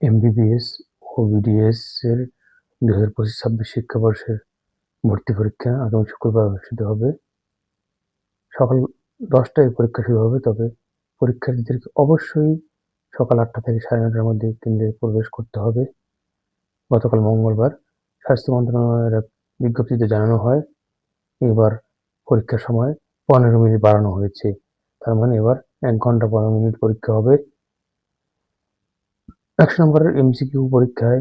MBBS ও BDS এর 2025-26 শিক্ষাবর্ষের ভর্তি পরীক্ষা আগামী শুক্রবার অনুষ্ঠিত হবে। সকাল 10টায় পরীক্ষা শুরু হবে, তবে পরীক্ষার্থীদেরকে অবশ্যই সকাল 8টা থেকে 9:30টার মধ্যে কেন্দ্রে প্রবেশ করতে হবে। গতকাল মঙ্গলবার স্বাস্থ্য মন্ত্রণালয়ের এক বিজ্ঞপ্তিতে জানানো হয়, এবার পরীক্ষার সময় 15 মিনিট বাড়ানো হয়েছে। তার মানে এবার 1 ঘন্টা 15 মিনিট পরীক্ষা হবে। 100 নম্বরের এমসিকিউ পরীক্ষায়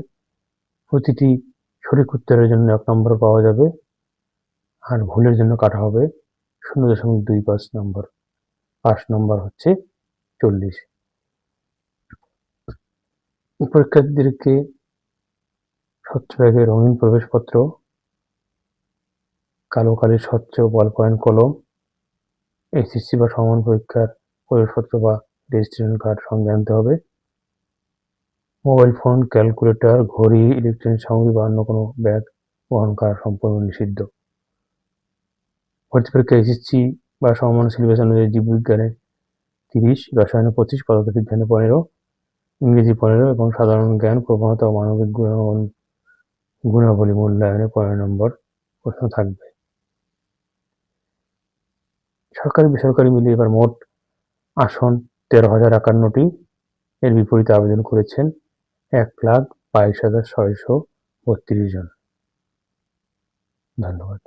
প্রতিটি সঠিক উত্তরের জন্য 1 নম্বর পাওয়া যাবে, আর ভুলের জন্য কাটা হবে 0.25 নম্বর। 5 নম্বর হচ্ছে 40। পরীক্ষার্থীদেরকে স্বচ্ছ ব্যাগে রঙিন প্রবেশপত্র, কালো কালির স্বচ্ছ বল পয়েন্ট কলম, এইচএসসি বা সমমান পরীক্ষার প্রবেশপত্র বা রেজিস্ট্রেশন কার্ড সঙ্গে আনতে হবে। মোবাইল ফোন, ক্যালকুলেটর, ঘড়ি, ইলেকট্রনিক সামগ্রী বা অন্য কোনো ব্যাগ বহন করা সম্পূর্ণ নিষিদ্ধ। ভর্তি পরীক্ষা এইচএসসি বা সমমান সিলেবাস অনুযায়ী জীববিজ্ঞানে 30, রসায়নে 25, পদার্থবিজ্ঞানে 15, ইংরেজি 15 এবং সাধারণ জ্ঞান, প্রবণতা ও মানবিক গুণাবলী মূল্যায়নে 15 নম্বর প্রশ্ন থাকবে। সরকারি বেসরকারি মিলিয়ে এবার মোট আসন 13,051টি। এর বিপরীতে আবেদন করেছেন 1,22,632 জন। ধন্যবাদ।